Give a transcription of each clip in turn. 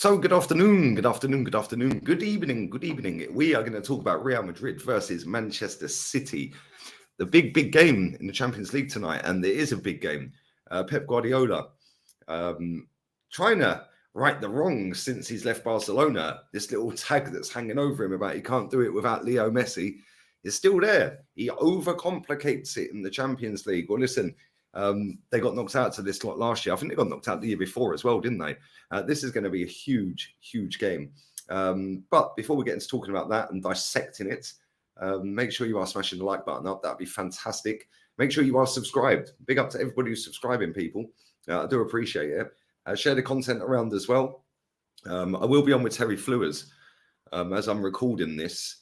So good afternoon, good afternoon, good afternoon, good evening, good evening. We are going to talk about Real Madrid versus Manchester City. The big game in the Champions League tonight, and it is a big game. Pep Guardiola trying to right the wrongs since he's left Barcelona. This little tag that's hanging over him about he can't do it without Leo Messi is still there. He overcomplicates it in the Champions League. Well, listen, they got knocked out to this lot last year. I think they got knocked out the year before as well, didn't they? This is going to be a huge, huge game. But before we get into talking about that and dissecting it, make sure you are smashing the like button up. That'd be fantastic. Make sure you are subscribed. Big up to everybody who's subscribing, people. I do appreciate it. Share the content around as well. I will be on with Terry Flewers. As I'm recording this,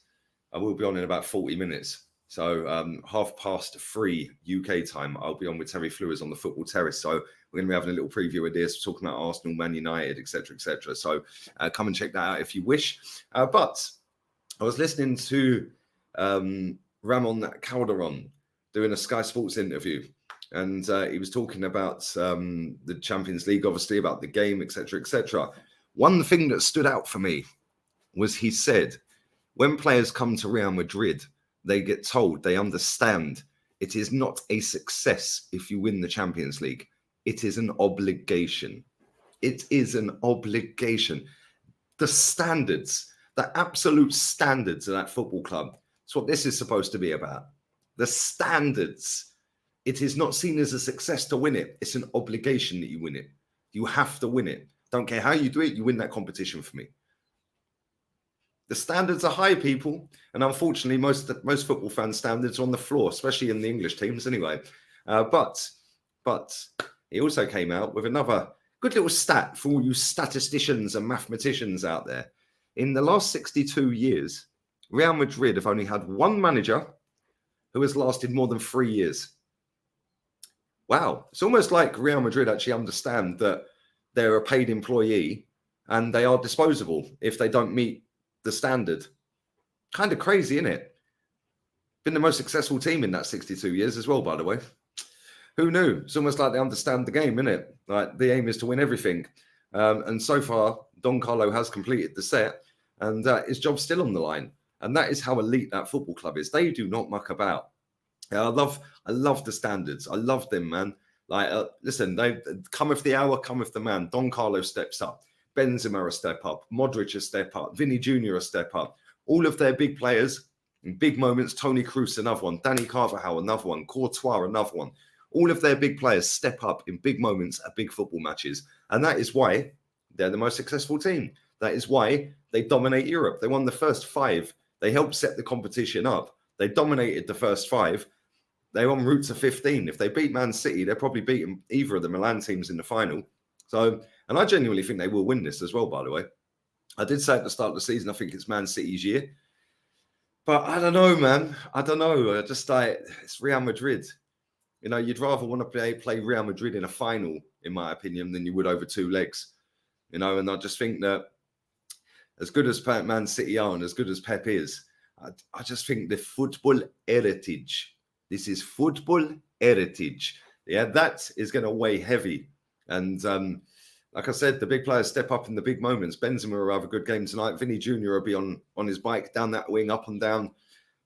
I will be on in about 40 minutes. So 3:30 UK time, I'll be on with Terry Flewers on the Football Terrace. So we're going to be having a little preview of this, talking about Arsenal, Man United, etc., etc. So come and check that out if you wish. But I was listening to Ramon Calderon doing a Sky Sports interview, and he was talking about the Champions League, obviously, about the game, etc., etc. One thing that stood out for me was he said, when players come to Real Madrid, they get told, they understand it is not a success if you win the Champions League. It is an obligation. It is an obligation. The standards, the absolute standards of that football club, that's what this is supposed to be about. The standards. It is not seen as a success to win it. It's an obligation that you win it. You have to win it. Don't care how you do it, you win that competition for me. The standards are high, people, and unfortunately, most football fans' standards are on the floor, especially in the English teams, anyway. But he also came out with another good little stat for all you statisticians and mathematicians out there. In the last 62 years, Real Madrid have only had one manager who has lasted more than 3 years. Wow, it's almost like Real Madrid actually understand that they're a paid employee and they are disposable if they don't meet the standard. Kind of crazy, isn't it? Been the most successful team in that 62 years as well, by the way. Who knew? It's almost like they understand the game, isn't it? Like the aim is to win everything. And so far, Don Carlo has completed the set, and his job's still on the line. And that is how elite that football club is. They do not muck about. I love the standards. I love them, man. Like, listen, they cometh the hour, cometh the man. Don Carlo steps up. Benzema a step up, Modric a step up, Vinny Jr. a step up. All of their big players in big moments, Toni Kroos another one, Danny Carvajal another one, Courtois another one. All of their big players step up in big moments at big football matches. And that is why they're the most successful team. That is why they dominate Europe. They won the first 5. They helped set the competition up. They dominated the first 5. They're en route to 15. If they beat Man City, they're probably beating either of the Milan teams in the final. So, and I genuinely think they will win this as well, by the way. I did say at the start of the season, I think it's Man City's year. But I don't know, man. I don't know. I just like, it's Real Madrid. You know, you'd rather want to play Real Madrid in a final, in my opinion, than you would over 2 legs. You know, and I just think that as good as Man City are and as good as Pep is, I just think the football heritage, this is football heritage. Yeah, that is going to weigh heavy. And like I said, the big players step up in the big moments. Benzema will have a good game tonight. Vinny Jr. will be on his bike down that wing, up and down,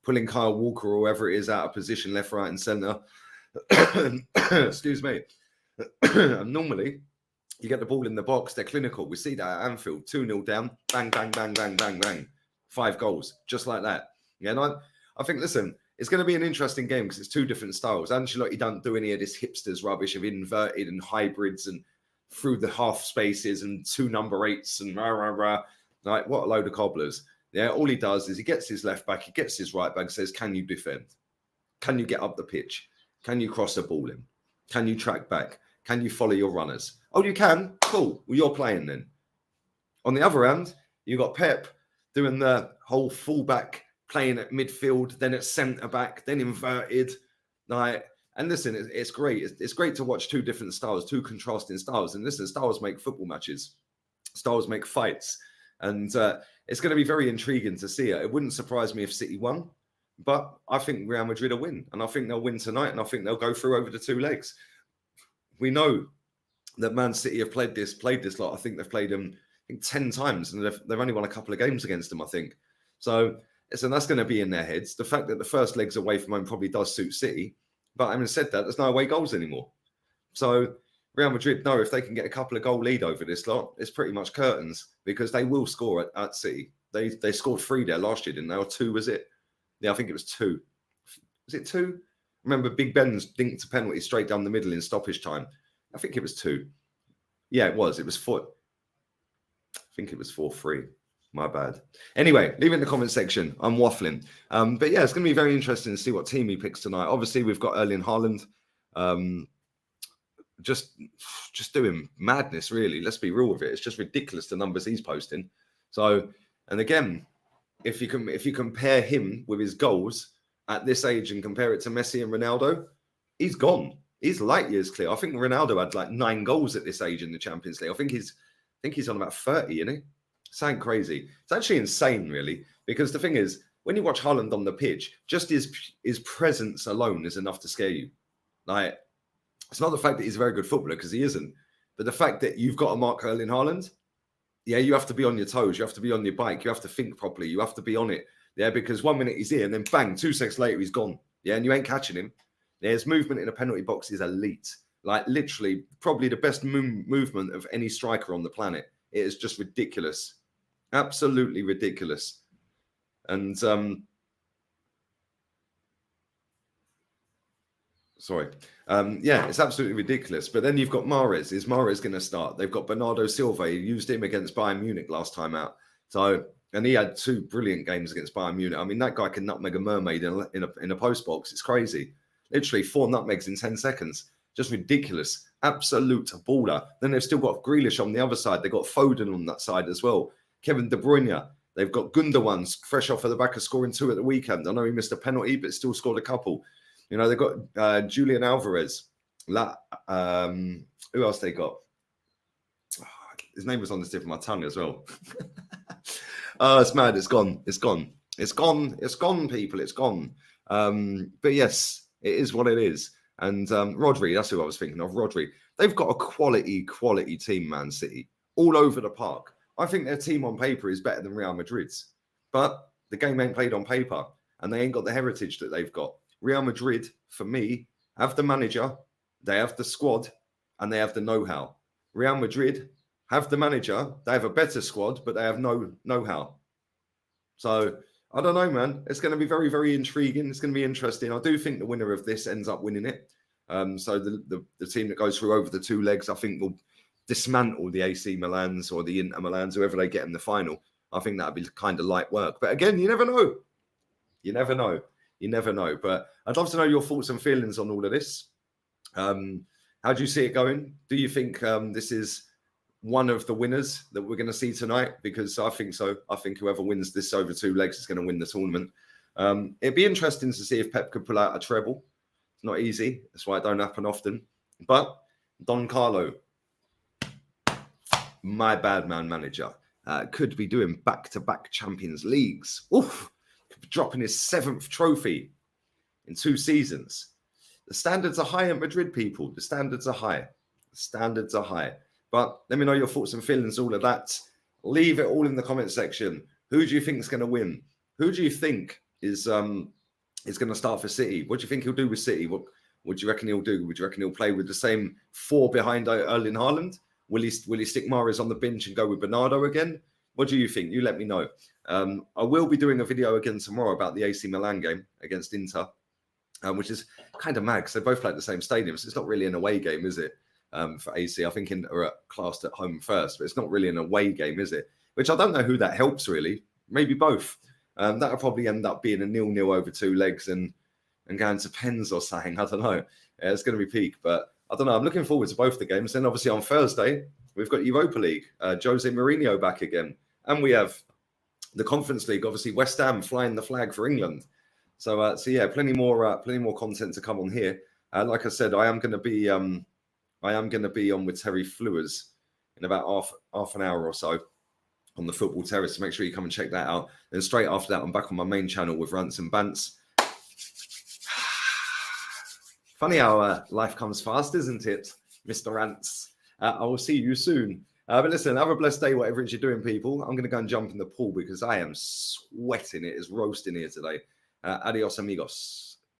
pulling Kyle Walker or whoever it is out of position, left, right, and centre. Excuse me. And normally, you get the ball in the box, they're clinical. We see that at Anfield, 2-0 down, bang, bang, bang, bang, bang, bang. 5 goals, just like that. Yeah, and I think, listen, it's going to be an interesting game because it's 2 different styles. Ancelotti don't do any of this hipsters rubbish of inverted and hybrids and through the half spaces and 2 number 8s and rah, rah, rah. Like, what a load of cobblers. Yeah, all he does is he gets his left back, he gets his right back, says, can you defend? Can you get up the pitch? Can you cross the ball in? Can you track back? Can you follow your runners? Oh, you can? Cool. Well, you're playing then. On the other hand, you've got Pep doing the whole fullback, playing at midfield, then at centre back, then inverted. Like, and listen, it's great. It's great to watch 2 different styles, 2 contrasting styles. And listen, styles make football matches. Styles make fights. And it's going to be very intriguing to see it. It wouldn't surprise me if City won. But I think Real Madrid will win. And I think they'll win tonight. And I think they'll go through over the 2 legs. We know that Man City have played this lot. I think they've played them think 10 times, and they've only won a couple of games against them, I think. So that's going to be in their heads. The fact that the first legs away from home probably does suit City, but having said that, there's no away goals anymore. So Real Madrid know if they can get a couple of goal lead over this lot, it's pretty much curtains, because they will score at City. They scored 3 there last year, didn't they? Or 2, was it? Yeah, I think it was 2. Was it 2? Remember Big Ben's dinked a penalty straight down the middle in stoppage time. I think it was 2. Yeah, it was. It was 4. I think it was 4-3. My bad. Anyway, leave it in the comment section. I'm waffling. But yeah, it's going to be very interesting to see what team he picks tonight. Obviously, we've got Erling Haaland. Just doing madness, really. Let's be real with it. It's just ridiculous the numbers he's posting. So, and again, if you compare him with his goals at this age and compare it to Messi and Ronaldo, he's gone. He's light years clear. I think Ronaldo had like 9 goals at this age in the Champions League. I think he's on about 30, isn't he? Something crazy. It's actually insane, really, because the thing is, when you watch Haaland on the pitch, just his presence alone is enough to scare you. Like, it's not the fact that he's a very good footballer, because he isn't, but the fact that you've got to mark Erling Haaland, yeah, you have to be on your toes. You have to be on your bike. You have to think properly. You have to be on it. Yeah, because 1 minute he's here and then bang, 2 seconds later he's gone. Yeah, and you ain't catching him. Yeah, his movement in a penalty box is elite. Like, literally, probably the best movement of any striker on the planet. It is just ridiculous. Absolutely ridiculous. And yeah, it's absolutely ridiculous. But then you've got Mahrez. Is Mahrez going to start? They've got Bernardo Silva. You used him against Bayern Munich last time out. So, and he had 2 brilliant games against Bayern Munich. I mean, that guy can nutmeg a mermaid in a post box. It's crazy. Literally 4 nutmegs in 10 seconds. Just ridiculous. Absolute baller. Then they've still got Grealish on the other side. They've got Foden on that side as well. Kevin De Bruyne. They've got Gundogan fresh off of the back of scoring 2 at the weekend. I know he missed a penalty, but still scored a couple. You know, they've got Julian Alvarez. Who else they got? Oh, his name was on the tip of my tongue as well. Oh, it's mad. It's gone. It's gone. It's gone. It's gone, people. It's gone. But yes, it is what it is. And Rodri, that's who I was thinking of. Rodri. They've got a quality team, Man City, all over the park. I think their team on paper is better than Real Madrid's. But the game ain't played on paper, and they ain't got the heritage that they've got. Real Madrid, for me, have the manager, they have the squad, and they have the know-how. Real Madrid have the manager, they have a better squad, but they have no know-how. So, I don't know, man. It's going to be very, very intriguing. It's going to be interesting. I do think the winner of this ends up winning it. So the team that goes through over the 2 legs, I think, will dismantle the AC Milans or the Inter Milans, whoever they get in the final. I think that'd be kind of light work. But again, you never know. You never know. You never know. But I'd love to know your thoughts and feelings on all of this. How do you see it going? Do you think this is one of the winners that we're going to see tonight? Because I think so. I think whoever wins this over 2 legs is going to win the tournament. It'd be interesting to see if Pep could pull out a treble. It's not easy. That's why it don't happen often. But Don Carlo, my bad man manager, could be doing back-to-back Champions Leagues. Oof. Could be dropping his 7th trophy in 2 seasons. The standards are high at Madrid, people. The standards are high. The standards are high. But let me know your thoughts and feelings, all of that. Leave it all in the comment section. Who do you think is going to win? Who do you think is going to start for City? What do you think he'll do with City? What do you reckon he'll do? Would you reckon he'll play with the same 4 behind Erling Haaland? Will he stick Mahrez on the bench and go with Bernardo again? What do you think? You let me know. I will be doing a video again tomorrow about the AC Milan game against Inter, which is kind of mad because they both play at the same stadium. So it's not really an away game, is it? For AC, I think Inter are classed at home first, but it's not really an away game, is it? Which I don't know who that helps really. Maybe both. That'll probably end up being a 0-0 over 2 legs and going to pens or something. I don't know. Yeah, it's going to be peak, but I don't know. I'm looking forward to both the games. Then obviously on Thursday, we've got Europa League, Jose Mourinho back again. And we have the Conference League, obviously West Ham flying the flag for England. So yeah, plenty more content to come on here. Like I said, I am going to be on with Terry Flewers in about half an hour or so on the Football Terrace. So make sure you come and check that out. Then straight after that, I'm back on my main channel with Rants and Bants. Funny how life comes fast, isn't it, Mr. Rants? I will see you soon. But listen, have a blessed day, whatever it is you're doing, people. I'm going to go and jump in the pool because I am sweating. It is roasting here today. Adios, amigos.